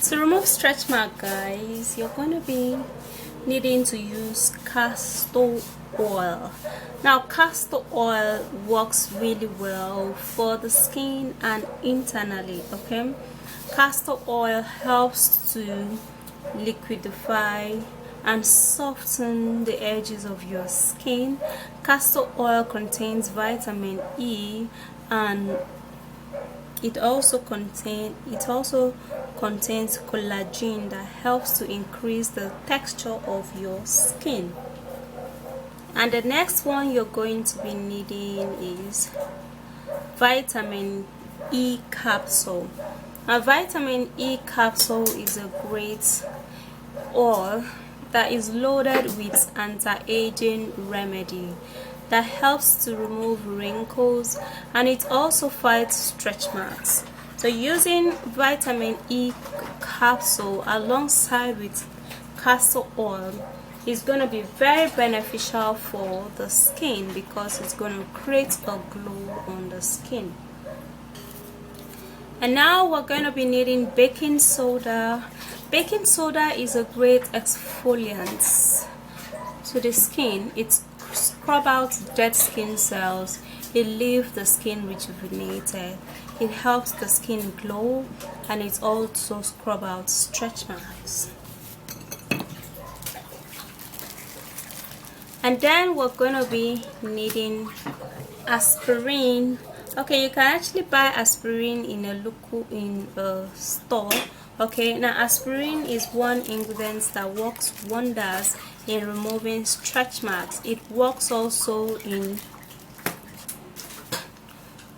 To remove stretch mark, guys, you're going to be needing to use castor oil. Now castor oil works really well for the skin and internally. Okay, castor oil helps to liquidify and soften the edges of your skin. Castor oil contains vitamin E, and it also contains collagen that helps to increase the texture of your skin. And the next one you're going to be needing is vitamin E capsule. A vitamin E capsule is a great oil that is loaded with anti-aging remedy that helps to remove wrinkles, and it also fights stretch marks. So using vitamin E capsule alongside with castor oil is going to be very beneficial for the skin because it's going to create a glow on the skin. And now we're going to be needing baking soda. Baking soda is a great exfoliant to the skin. It scrubs out dead skin cells. It leaves the skin rejuvenated. It helps the skin glow, and it also scrubs out stretch marks. And then we're going to be needing aspirin. Okay, you can actually buy aspirin in a store. Okay, now aspirin is one ingredient that works wonders in removing stretch marks. It works also in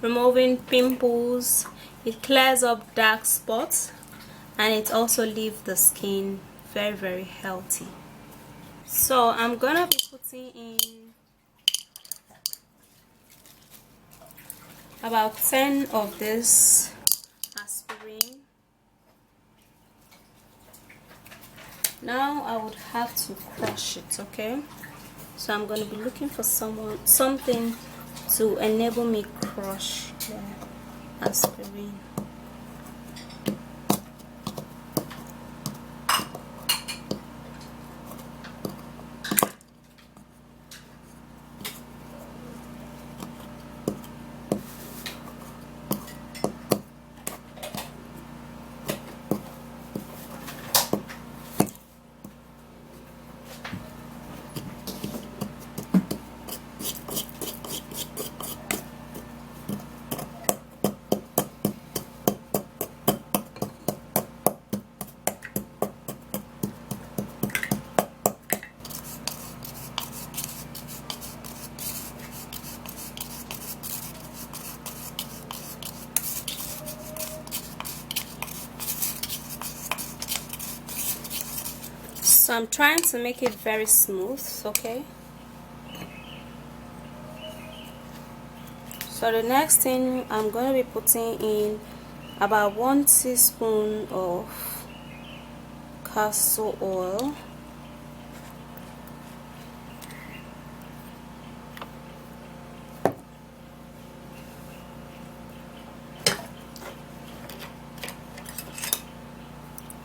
removing pimples. It clears up dark spots, and it also leaves the skin very healthy. So I'm gonna be putting in about 10 of this aspirin. Now I would have to crush it. Okay, so I'm going to be looking for something to enable me crush the aspirin. So I'm trying to make it very smooth. Okay, so the next thing I'm going to be putting in about 1 teaspoon of castor oil,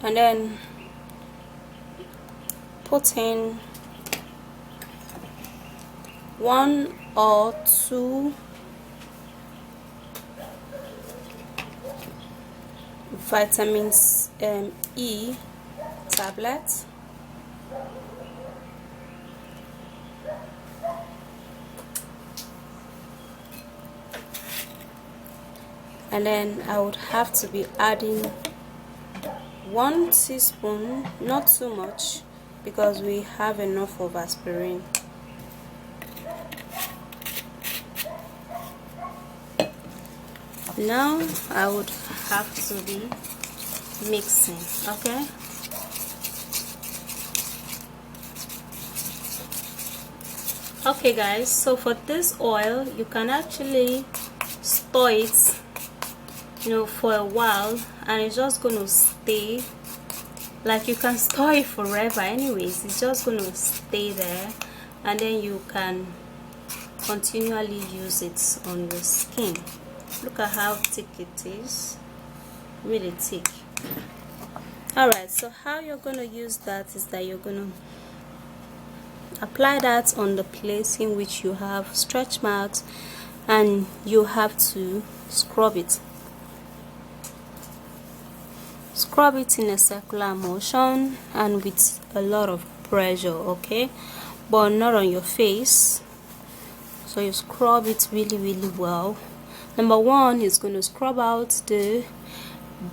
and then put in 1 or 2 vitamins E tablets, and then I would have to be adding 1 teaspoon, not too much because we have enough of aspirin. Now I would have to be mixing. Okay, okay guys, so for this oil you can actually store it, for a while, and it's just going to stay. Like, you can store it forever anyways. It's just going to stay there, and then you can continually use it on your skin. Look at how thick it is, really thick. Alright, so how you're going to use that is that you're going to apply that on the place in which you have stretch marks, and you have to scrub it in a circular motion and with a lot of pressure, okay, but not on your face. So you scrub it really well. Number one is going to scrub out the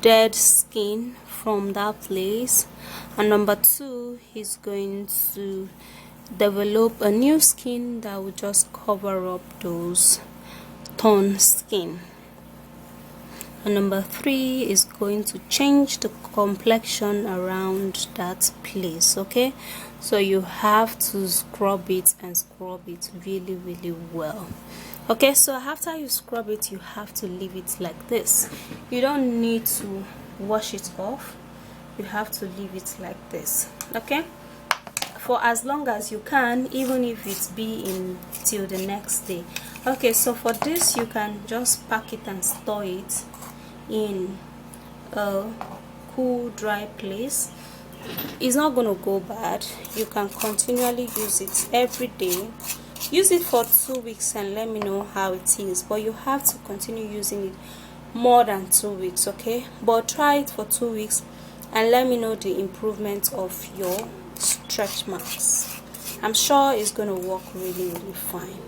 dead skin from that place, and number two is going to develop a new skin that will just cover up those torn skin, and number three is going to change the complexion around that place. Okay, so you have to scrub it and scrub it really well. Okay, so after you scrub it, you have to leave it like this. You don't need to wash it off, you have to leave it like this, okay, for as long as you can, even if it's be in till the next day. Okay, so for this you can just pack it and store it in a cool, dry place. It's not going to go bad. You can continually use it every day. Use it for 2 weeks and let me know how it is, but you have to continue using it more than 2 weeks, okay, but try it for 2 weeks and let me know the improvement of your stretch marks. I'm sure it's going to work really fine.